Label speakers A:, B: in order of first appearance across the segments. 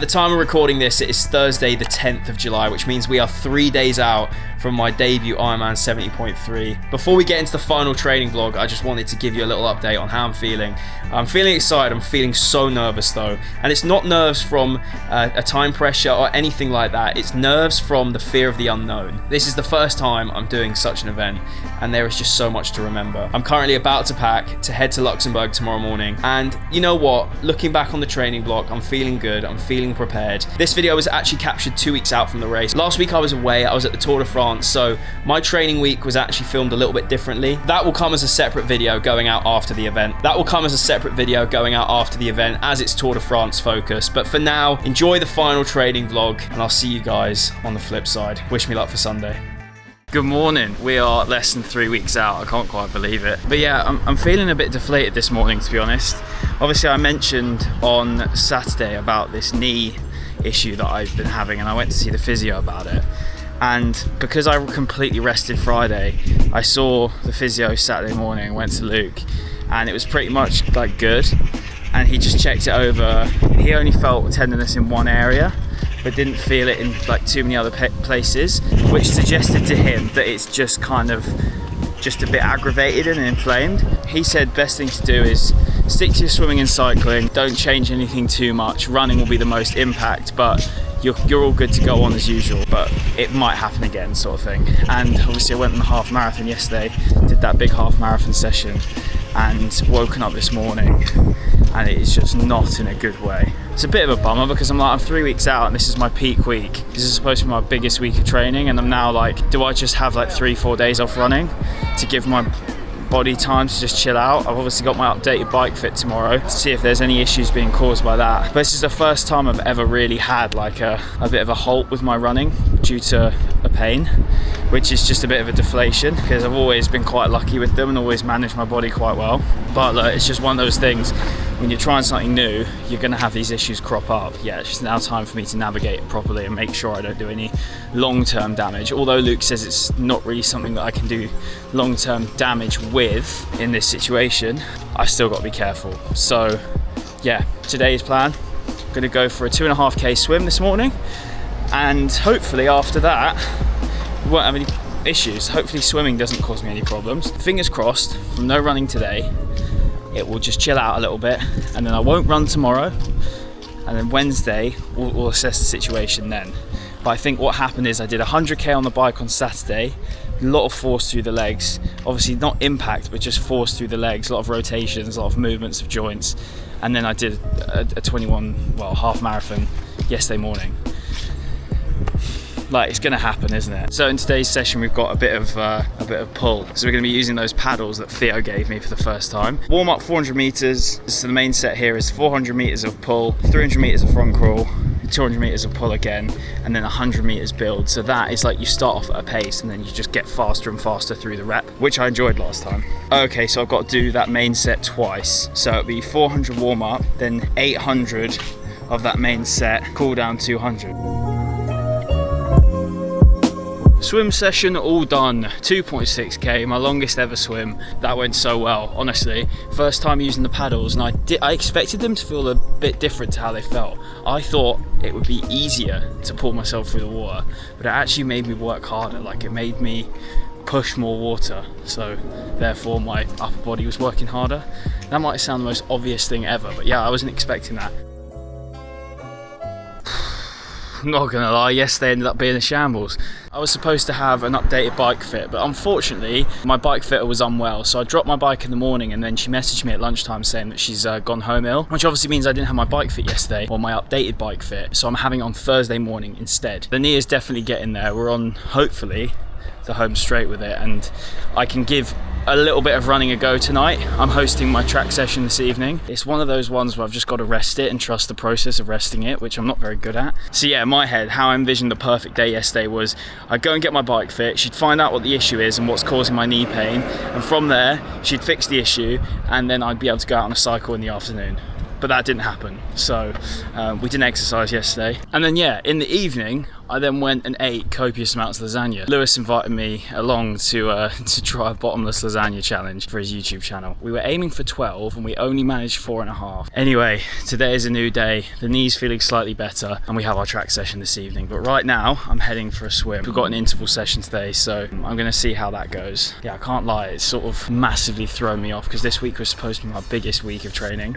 A: the time of recording this, it is Thursday the 10th of July, which means we are 3 days out from my debut IRONMAN 70.3. Before we get into the final training vlog, I just wanted to give you a little update on how I'm feeling. I'm feeling excited, I'm feeling so nervous though. And it's not nerves from a time pressure or anything like that, it's nerves from the fear of the unknown. This is the first time I'm doing such an event, and there is just so much to remember. I'm currently about to pack to head to Luxembourg tomorrow morning, and you know what? Looking back on the training block, I'm feeling good, I'm feeling prepared. This video was actually captured 2 weeks out from the race. Last week I was away, I was at the Tour de France, so my training week was actually filmed a little bit differently. That will come as a separate video going out after the event. As it's Tour de France focus. But for now, enjoy the final training vlog, and I'll see you guys on the flip side. Wish me luck for Sunday. Good morning. We are less than 3 weeks out. I can't quite believe it. But yeah, I'm feeling a bit deflated this morning, to be honest. Obviously, I mentioned on Saturday about this knee issue that I've been having, and I went to see the physio about it. And because I completely rested Friday, I saw the physio Saturday morning and went to Luke, and it was pretty much like good. And he just checked it over. He only felt tenderness in one area, but didn't feel it in like too many other places, which suggested to him that it's just kind of just a bit aggravated and inflamed. He said best thing to do is stick to your swimming and cycling, don't change anything too much. Running will be the most impact, but you're all good to go on as usual, but it might happen again, sort of thing. And obviously I went on the half marathon yesterday, did that big half marathon session, and woken up this morning and it is just not in a good way. It's a bit of a bummer because I'm 3 weeks out and this is my peak week. This is supposed to be my biggest week of training, and I'm now like, do I just have like 3-4 days off running to give my body time to just chill out? I've obviously got my updated bike fit tomorrow to see if there's any issues being caused by that. But this is the first time I've ever really had like a bit of a halt with my running due to a pain, which is just a bit of a deflation because I've always been quite lucky with them and always managed my body quite well. But it's just one of those things, when you're trying something new, you're going to have these issues crop up. Yeah, it's just now time for me to navigate it properly and make sure I don't do any long-term damage. Although Luke says it's not really something that I can do long-term damage with in this situation, I've still got to be careful. So yeah, today's plan, I'm going to go for a 2.5k swim this morning, and hopefully after that we won't have any issues. Hopefully swimming doesn't cause me any problems. Fingers crossed, from no running today, it will just chill out a little bit, and then I won't run tomorrow, and then Wednesday we'll assess the situation then. But I think what happened is I did 100k on the bike on Saturday, a lot of force through the legs, obviously not impact but just force through the legs, a lot of rotations, a lot of movements of joints, and then I did a half marathon yesterday morning. Like, it's gonna happen, isn't it? So in today's session we've got a bit of pull, so we're gonna be using those paddles that Theo gave me for the first time. Warm up 400 meters. So the main set here is 400 meters of pull, 300 meters of front crawl, 200 meters of pull again, and then 100 meters build. So that is like you start off at a pace and then you just get faster and faster through the rep, which I enjoyed last time. Okay, so I've got to do that main set twice. So it'll be 400 warm up, then 800 of that main set, cool down 200. Swim session all done, 2.6k, my longest ever swim. That went so well, honestly. First time using the paddles, and I expected them to feel a bit different to how they felt. I thought it would be easier to pull myself through the water, but it actually made me work harder. Like, it made me push more water, so therefore my upper body was working harder. That might sound the most obvious thing ever, but yeah, I wasn't expecting that. Not gonna lie, yesterday ended up being a shambles. I was supposed to have an updated bike fit, but unfortunately my bike fitter was unwell, so I dropped my bike in the morning, and then she messaged me at lunchtime saying that she's gone home ill, which obviously means I didn't have my bike fit yesterday, or my updated bike fit, so I'm having it on Thursday morning instead. The knee is definitely getting there. We're on, hopefully, the home straight with it, and I can give a little bit of running a go tonight. I'm hosting my track session this evening. It's one of those ones where I've just got to rest it and trust the process of resting it, which I'm not very good at. So yeah, in my head, how I envisioned the perfect day yesterday was I'd go and get my bike fit, she'd find out what the issue is and what's causing my knee pain, and from there she'd fix the issue, and then I'd be able to go out on a cycle in the afternoon. but that didn't happen. So we didn't exercise yesterday. And then yeah, in the evening, I then went and ate copious amounts of lasagna. Lewis invited me along to try a bottomless lasagna challenge for his YouTube channel. We were aiming for 12 and we only managed 4.5. Anyway, today is a new day. The knee's feeling slightly better and we have our track session this evening. But right now, I'm heading for a swim. We've got an interval session today, so I'm gonna see how that goes. Yeah, I can't lie, it's sort of massively thrown me off because this week was supposed to be my biggest week of training.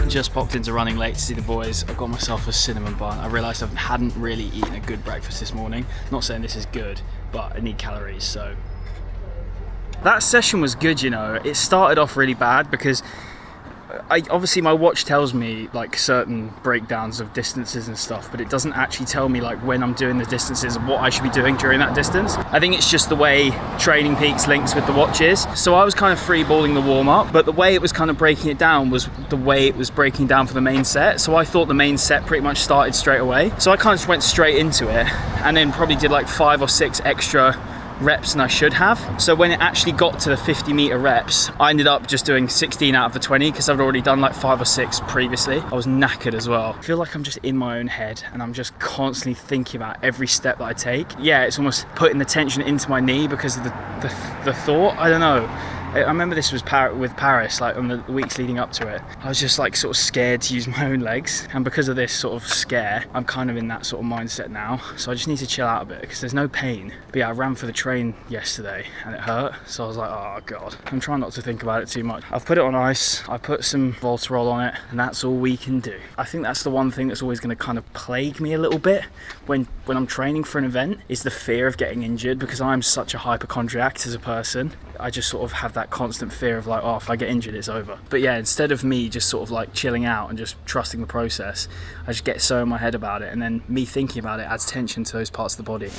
A: Just popped into running late to see the boys. I got myself a cinnamon bun. I realised I hadn't really eaten a good breakfast this morning. Not saying this is good, but I need calories, so. That session was good, you know. It started off really bad because obviously my watch tells me like certain breakdowns of distances and stuff, but it doesn't actually tell me like when I'm doing the distances and what I should be doing during that distance. I think it's just the way Training Peaks links with the watches. So I was kind of free-balling the warm-up, but the way it was kind of breaking it down was the way it was breaking down for the main set. So I thought the main set pretty much started straight away. So I kind of just went straight into it and then probably did like 5 or 6 extra reps than I should have. So when it actually got to the 50-meter reps, I ended up just doing 16 out of the 20 because I've already done like 5 or 6 previously. I was knackered as well. I feel like I'm just in my own head and I'm just constantly thinking about every step that I take. Yeah, it's almost putting the tension into my knee because of the thought. I don't know. I remember this was with Paris, like on the weeks leading up to it. I was just like sort of scared to use my own legs. And because of this sort of scare, I'm kind of in that sort of mindset now. So I just need to chill out a bit because there's no pain. But yeah, I ran for the train yesterday and it hurt. So I was like, oh God. I'm trying not to think about it too much. I've put it on ice. I put some Voltarol on it and that's all we can do. I think that's the one thing that's always going to kind of plague me a little bit when I'm training for an event is the fear of getting injured because I'm such a hypochondriac as a person. I just sort of have that constant fear of like, oh, if I get injured, it's over. But yeah, instead of me just sort of like chilling out and just trusting the process, I just get so in my head about it, and then me thinking about it adds tension to those parts of the body.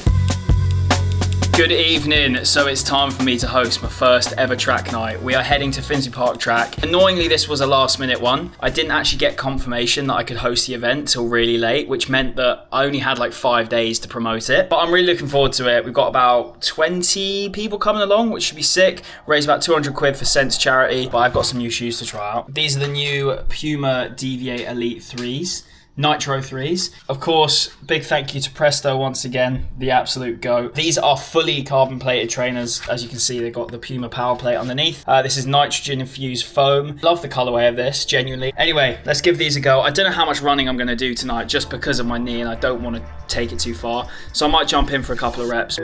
A: Good evening. So it's time for me to host my first ever track night. We are heading to Finsbury Park track. Annoyingly, this was a last minute one. I didn't actually get confirmation that I could host the event till really late, which meant that I only had like 5 days to promote it. But I'm really looking forward to it. We've got about 20 people coming along, which should be sick. Raise about 200 quid for Sense charity, but I've got some new shoes to try out. These are the new Puma Deviate Elite 3s. Nitro 3s. Of course, big thank you to Presto once again, the absolute GOAT. These are fully carbon plated trainers. As you can see, they've got the Puma power plate underneath. This is nitrogen infused foam. Love the colorway of this, genuinely. Anyway, let's give these a go. I don't know how much running I'm going to do tonight just because of my knee and I don't want to take it too far. So I might jump in for a couple of reps.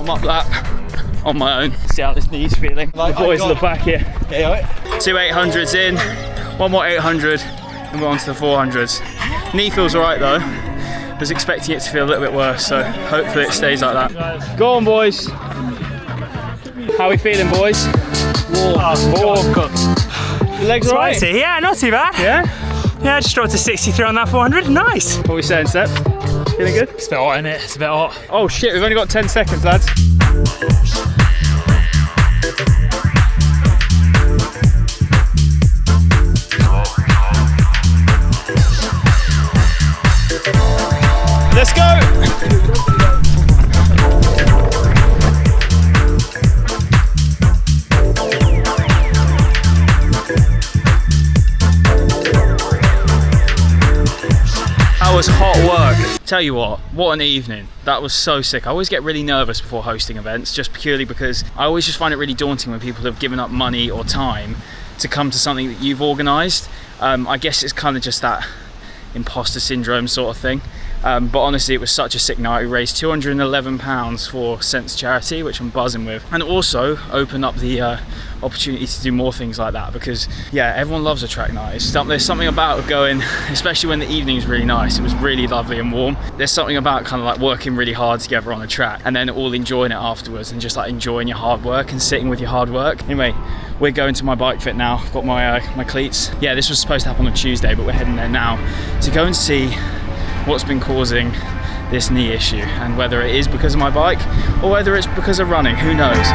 A: Up that on my own. See how this knee's feeling. Like, the boys at the back here. Yeah, 2 800s in, 1 more 800, and we're on to the 400s. Knee feels alright though. I was expecting it to feel a little bit worse, so hopefully it stays like that. Go on, boys. How are we feeling, boys? Warm. Your legs alright?
B: Yeah, not too bad.
A: Yeah?
B: Yeah, just dropped to 63 on that 400. Nice.
A: What are we saying, Seb? Feeling good?
B: It's a bit hot, isn't it? It's a bit hot.
A: Oh shit, we've only got 10 seconds, lads. Let's go! That was hot work. Tell you what an evening. That was so sick. I always get really nervous before hosting events just purely because I always just find it really daunting when people have given up money or time to come to something that you've organised. I guess it's kind of just that imposter syndrome sort of thing. But honestly, it was such a sick night. We raised £211 for Sense charity, which I'm buzzing with, and also opened up the opportunity to do more things like that because yeah, everyone loves a track night. There's something about going, especially when the evening is really nice. It was really lovely and warm. There's something about kind of like working really hard together on a track and then all enjoying it afterwards and just like enjoying your hard work and sitting with your hard work. Anyway, we're going to my bike fit now. I've got my cleats. Yeah, this was supposed to happen on Tuesday, but we're heading there now to go and see what's been causing this knee issue and whether it is because of my bike or whether it's because of running, who knows.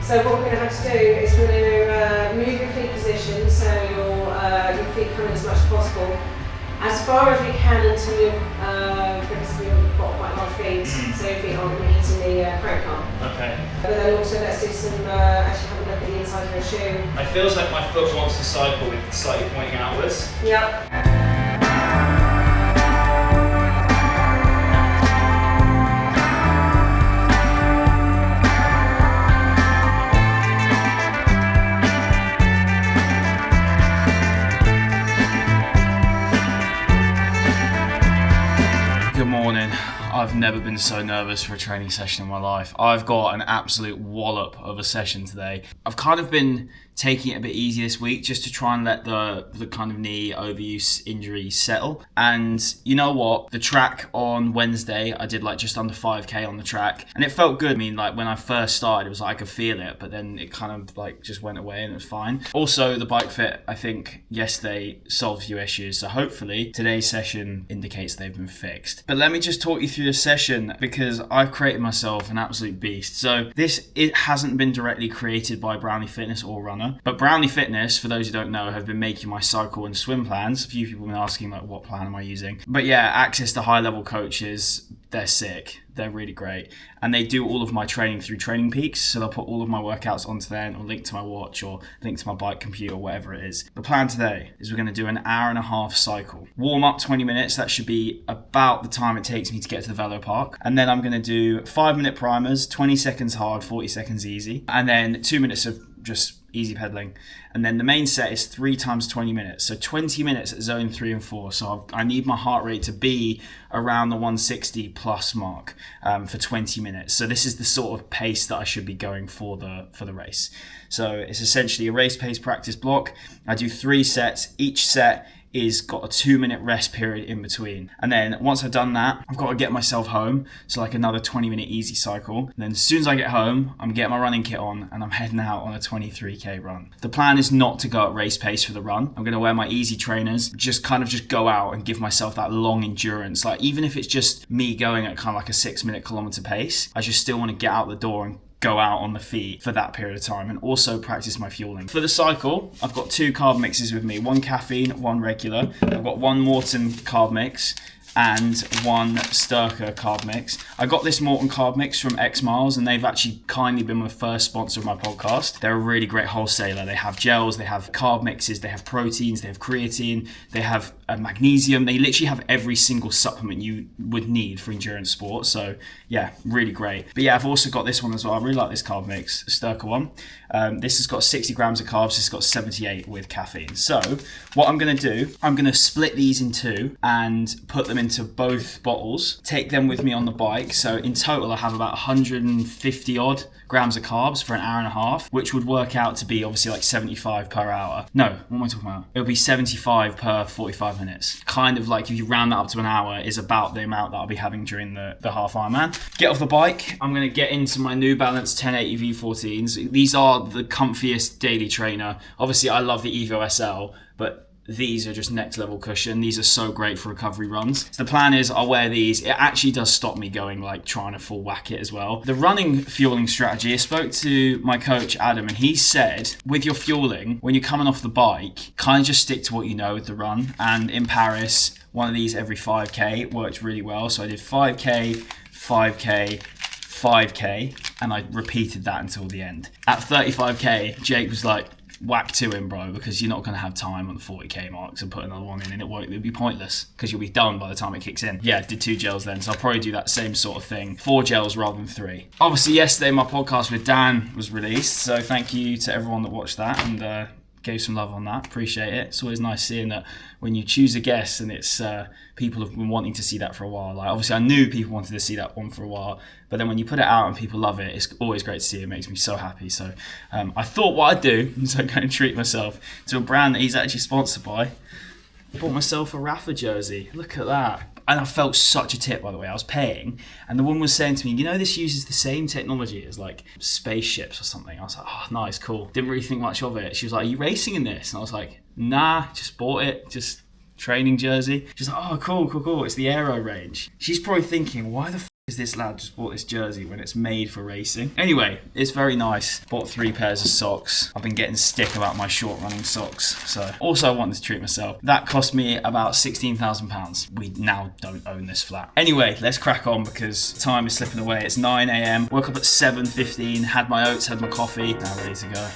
C: So what we're going to have to do is we're going to move your feet position so your feet come in as much as possible, as far as we can until because we've got quite large feet, so your feet aren't going to hit in the crank arm.
A: Okay.
C: But then also let's do some, actually have a look at the inside of your shoe.
A: It feels like my foot wants to cycle with slightly pointing outwards.
C: Yep.
A: Good morning. I've never been so nervous for a training session in my life. I've got an absolute wallop of a session today. I've kind of been taking it a bit easy this week just to try and let the kind of knee overuse injury settle. And you know what? The track on Wednesday, I did like just under 5k on the track and it felt good. I mean, like when I first started, it was like I could feel it, but then it kind of like just went away and it was fine. Also, the bike fit, I think yesterday solved a few issues. So hopefully today's session indicates they've been fixed. But let me just talk you through the session because I've created myself an absolute beast. So it hasn't been directly created by Brownie Fitness or Runner. But Brownie Fitness, for those who don't know, have been making my cycle and swim plans. A few people have been asking like, what plan am I using? But yeah, access to high level coaches, they're sick. They're really great. And they do all of my training through Training Peaks. So they'll put all of my workouts onto there or link to my watch or link to my bike computer, whatever it is. The plan today is we're going to do an hour and a half cycle. Warm up 20 minutes. That should be about the time it takes me to get to the Velo Park. And then I'm going to do 5-minute primers, 20 seconds hard, 40 seconds easy. And then 2 minutes of just easy pedaling. And then the main set is 3 times 20 minutes. So 20 minutes at zone 3 and 4. So I need my heart rate to be around the 160 plus mark for 20 minutes. So this is the sort of pace that I should be going for the race. So it's essentially a race pace practice block. I do 3 sets. Each set is got a 2-minute rest period in between. And then once I've done that, I've got to get myself home. So like another 20-minute easy cycle. And then as soon as I get home, I'm getting my running kit on and I'm heading out on a 23k run. The plan is not to go at race pace for the run. I'm going to wear my easy trainers, just go out and give myself that long endurance. Like even if it's just me going at kind of like a 6-minute kilometer pace, I just still want to get out the door and go out on the feet for that period of time and also practice my fueling. For the cycle, I've got 2 carb mixes with me, 1 caffeine, 1 regular. I've got 1 Morton carb mix and 1 Sturker carb mix. I got this Morton carb mix from X Miles and they've actually kindly been the first sponsor of my podcast. They're a really great wholesaler. They have gels, they have carb mixes, they have proteins, they have creatine, they have magnesium. They literally have every single supplement you would need for endurance sport. So yeah, really great. But yeah, I've also got this one as well. I really like this carb mix, Sturker one. This has got 60 grams of carbs. This has got 78 with caffeine. So what I'm going to do, I'm going to split these in 2 and put them into both bottles, take them with me on the bike. So in total, I have about 150 odd grams of carbs for an hour and a half, which would work out to be obviously like 75 per hour. No, what am I talking about? It'll be 75 per 45 minutes. Kind of like if you round that up to an hour is about the amount that I'll be having during the half Ironman. Get off the bike. I'm going to get into my New Balance 1080 V14s. These are the comfiest daily trainer. Obviously, I love the Evo SL, but these are just next level cushion. These are so great for recovery runs. So the plan is I'll wear these. It actually does stop me going like trying to full whack it as well. The running fueling strategy, I spoke to my coach Adam and he said with your fueling, when you're coming off the bike, kind of just stick to what you know with the run. And in Paris, one of these every 5k worked really well. So I did 5k, 5k, 5k, and I repeated that until the end. At 35k, Jake was like, whack 2 in, bro, because you're not going to have time on the 40k marks and put another one in and it'll be pointless because you'll be done by the time it kicks in. Yeah, did 2 gels then, so I'll probably do that same sort of thing, 4 gels rather than 3. Obviously yesterday my podcast with Dan was released, so thank you to everyone that watched that and gave some love on that. Appreciate it. It's always nice seeing that when you choose a guest and it's people have been wanting to see that for a while. Like obviously I knew people wanted to see that one for a while, but then when you put it out and people love it, it's always great to see. It makes me so happy. So I thought what I'd do is I'd go and treat myself to a brand that he's actually sponsored by. I bought myself a Rafa jersey. Look at that. And I felt such a tip, by the way. I was paying, and the woman was saying to me, you know, this uses the same technology as like spaceships or something. I was like, oh, nice, cool. Didn't really think much of it. She was like, are you racing in this? And I was like, nah, just bought it, just training jersey. She's like, oh, cool. It's the aero range. She's probably thinking, why the This lad just bought this jersey when it's made for racing. Anyway, it's very nice. Bought 3 pairs of socks. I've been getting stick about my short running socks. So also I wanted to treat myself. That cost me about £16,000. We now don't own this flat. Anyway, let's crack on because time is slipping away. It's 9 a.m. Woke up at 7:15, had my oats, had my coffee. Now ready to go.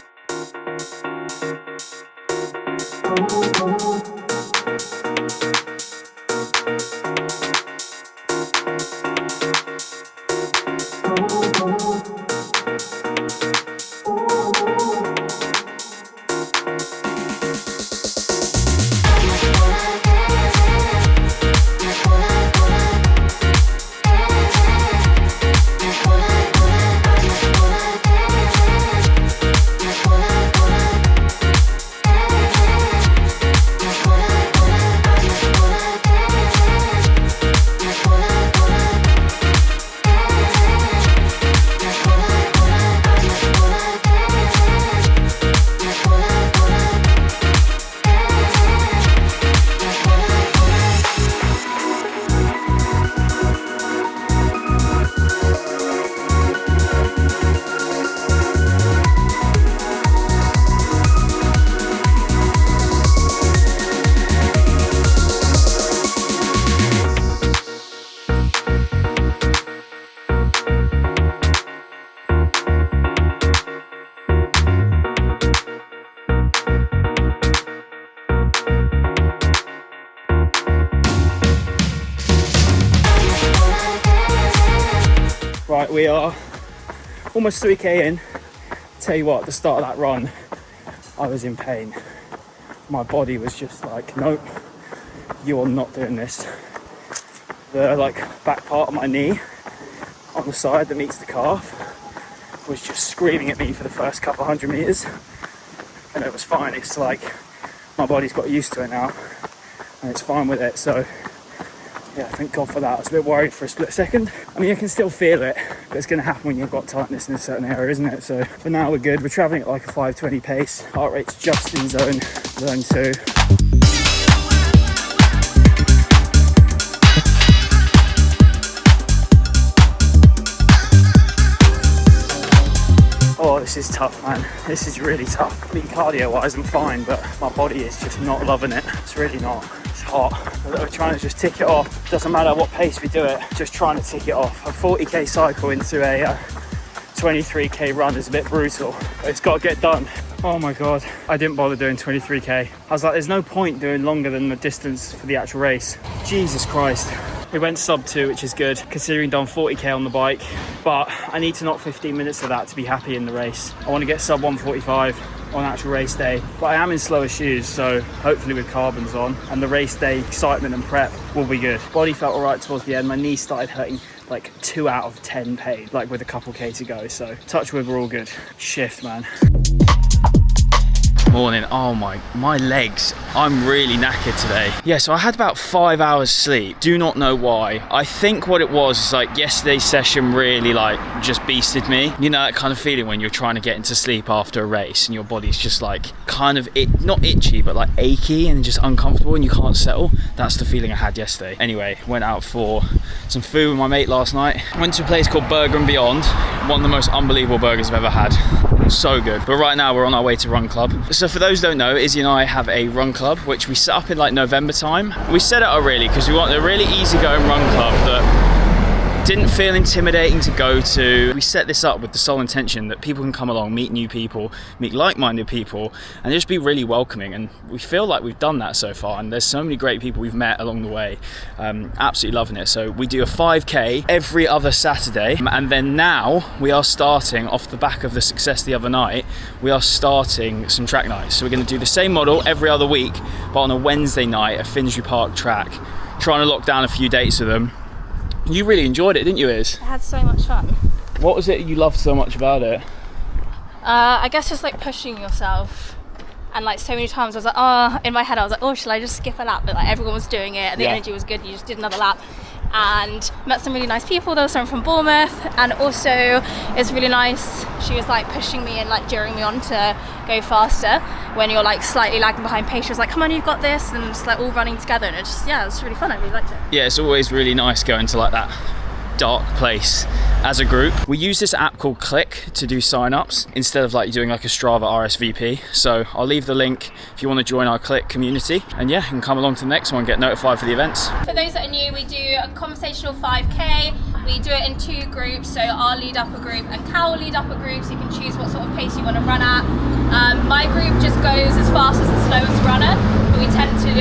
A: Right, we are almost 3k in. Tell you what, at the start of that run, I was in pain. My body was just like, nope, you are not doing this. The back part of my knee on the side that meets the calf was just screaming at me for the first couple 100 meters, and it was fine. It's like my body's got used to it now, and it's fine with it. So yeah, thank God for that. I was a bit worried for a split second. I mean, you can still feel it, but it's going to happen when you've got tightness in a certain area, isn't it? So for now, we're good. We're traveling at like a 5:20 pace. Heart rate's just in zone 2. Oh, this is tough, man. This is really tough. I mean, cardio-wise, I'm fine, but my body is just not loving it. It's really not. It's hot. We're trying to just tick it off. Doesn't matter what pace we do it, just trying to tick it off. A 40k cycle into a 23k run is a bit brutal, but it's got to get done. Oh my God, I didn't bother doing 23k. I was like, there's no point doing longer than the distance for the actual race. Jesus Christ. We went sub 2, which is good, considering done 40k on the bike, but I need to knock 15 minutes of that to be happy in the race. I want to get sub 145 on actual race day, but I am in slower shoes, so hopefully with carbons on, and the race day excitement and prep will be good. Body felt all right towards the end. My knee started hurting like 2 out of 10 pain, like with a couple k to go, so touch wood, we're all good. Shift, man. Morning. Oh my legs, I'm really knackered today. Yeah, so I had about 5 hours sleep. Do not know why. I think what it was is like yesterday's session really like just beasted me. You know that kind of feeling when you're trying to get into sleep after a race and your body's just like kind of not itchy but like achy and just uncomfortable and you can't settle. That's the feeling I had yesterday. Anyway, went out for some food with my mate last night. Went to a place called Burger and Beyond. One of the most unbelievable burgers I've ever had. So good. But right now we're on our way to Run Club. So for those who don't know, Izzy and I have a run club which we set up in like November time. We set it up really because we want a really easygoing run club that didn't feel intimidating to go to. We set this up with the sole intention that people can come along, meet new people, meet like-minded people, and just be really welcoming. And we feel like we've done that so far. And there's so many great people we've met along the way. Absolutely loving it. So we do a 5k every other Saturday. And then now we are starting off the back of the success the other night. We are starting some track nights. So we're going to do the same model every other week, but on a Wednesday night at Finsbury Park track. Trying to lock down a few dates with them. You really enjoyed it, didn't you, Iz?
D: I had so much fun.
A: What was it you loved so much about it?
D: I guess just like pushing yourself, and like so many times I was like, oh, in my head I was like, oh, shall I just skip a lap? But like everyone was doing it and the energy was good. You just did another lap and met some really nice people. There was someone from Bournemouth, and also it's really nice. She was like pushing me and like cheering me on to go faster when you're like slightly lagging behind pace. She was like, come on, you've got this, and just like all running together, and it was really fun. I really liked it.
A: Yeah, it's always really nice going to like that dark place as a group. We use this app called Click to do sign-ups instead of like doing like a Strava RSVP. So I'll leave the link if you want to join our Click community. And yeah, you can come along to the next one, get notified for the events.
D: For those that are new, we do a conversational 5K. We do it in 2 groups, so I'll lead up a group and Cal will lead up a group, so you can choose what sort of pace you want to run at. My group just goes as fast as the slowest runner, but we tend to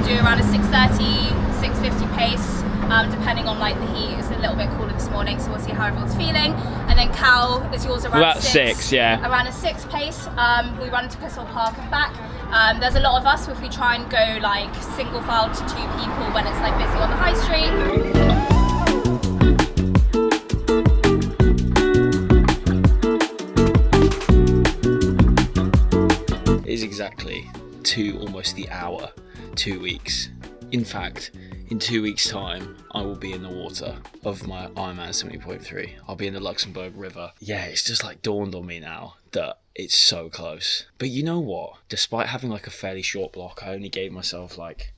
D: do around a 6:30, 6:50 pace, depending on like the heat. It's a little bit cooler this morning, so we'll see how everyone's feeling. And then Cal, is yours around
A: about 6, yeah.
D: Around a 6 pace. We run to Crystal Park and back. There's a lot of us, if we try and go like single file to 2 people when it's like busy on the high street.
A: Is exactly almost the hour, 2 weeks. In fact, in 2 weeks' time, I will be in the water of my IRONMAN 70.3. I'll be in the Luxembourg River. Yeah, it's just like dawned on me now that it's so close. But you know what? Despite having like a fairly short block, I only gave myself like,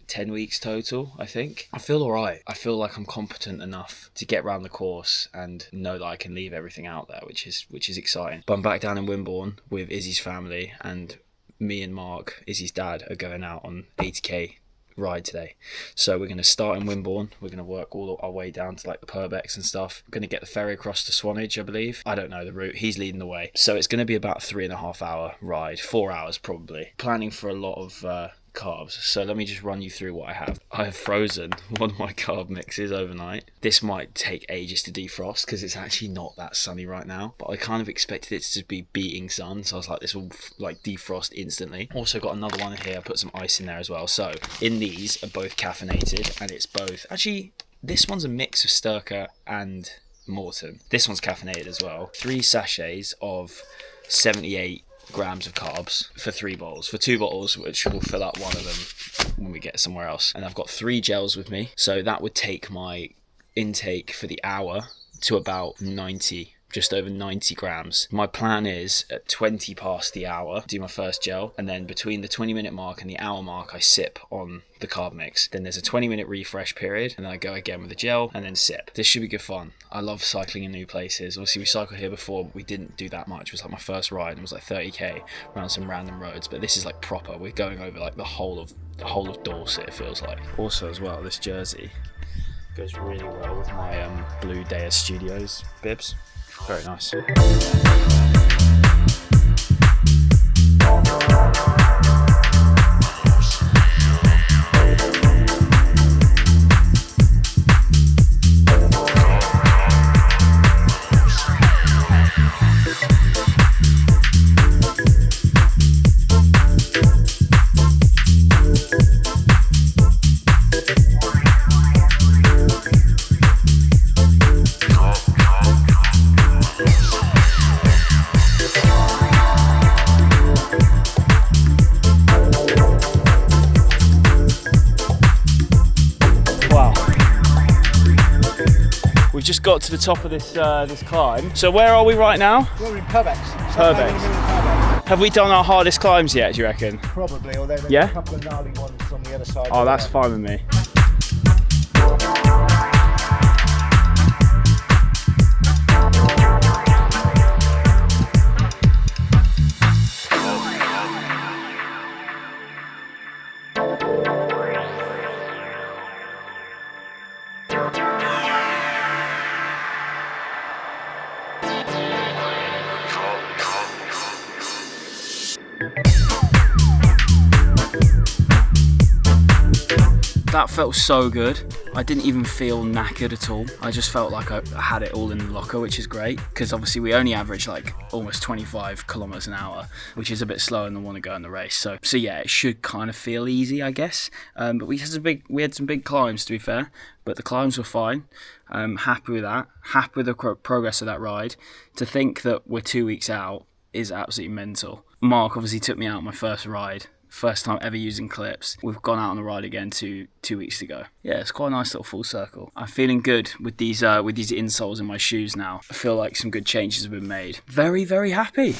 A: 10 weeks total, I think. I feel alright. I feel like I'm competent enough to get around the course and know that I can leave everything out there, which is exciting. But I'm back down in Wimborne with Izzy's family, and me and Mark, Izzy's dad, are going out on 80k ride today. So we're going to start in Wimborne. We're going to work all our way down to like the Purbex and stuff. We're going to get the ferry across to Swanage, I believe. I don't know the route. He's leading the way. So it's going to be about 3.5 hour ride, 4 hours probably. Planning for a lot of carbs. So let me just run you through what I have. I have frozen one of my carb mixes overnight. This might take ages to defrost because it's actually not that sunny right now, but I kind of expected it to just be beating sun, so I was like, this will like defrost instantly. Also got another one in here. I put some ice in there as well. So in these are both caffeinated, and it's both actually, this one's a mix of Sturka and Morton. This one's caffeinated as well. 3 sachets of 78 grams of carbs for 3 bottles, for 2 bottles, which will fill up one of them when we get somewhere else. And I've got 3 gels with me, so that would take my intake for the hour to about 90, just over 90 grams. My plan is at 20 past the hour, do my first gel, and then between the 20-minute mark and the hour mark, I sip on the carb mix. Then there's a 20-minute refresh period, and then I go again with the gel, and then sip. This should be good fun. I love cycling in new places. Obviously, we cycled here before, but we didn't do that much. It was like my first ride, and it was like 30k around some random roads, but this is like proper. We're going over like the whole of Dorset, it feels like. Also as well, this jersey goes really well with my Blue Deus Studios bibs. Very nice. Just got to the top of this climb. So where are we right now?
E: We're in Purbex.
A: Purbex. Have we done our hardest climbs yet, do you reckon?
E: Probably, although there's a couple of gnarly ones on the other side.
A: Oh, that's fine with me. That felt so good. I didn't even feel knackered at all. I just felt like I had it all in the locker, which is great, because obviously we only average like almost 25 kilometers an hour, which is a bit slower than I want to go in the race. So yeah, it should kind of feel easy, I guess. But we had some big climbs, to be fair, but the climbs were fine. Happy with that. Happy with the progress of that ride. To think that we're 2 weeks out is absolutely mental. Mark obviously took me out on my first ride. First time ever using clips. We've gone out on the ride again 2 weeks ago. Yeah, it's quite a nice little full circle. I'm feeling good with these insoles in my shoes now. I feel like some good changes have been made. Very, very happy.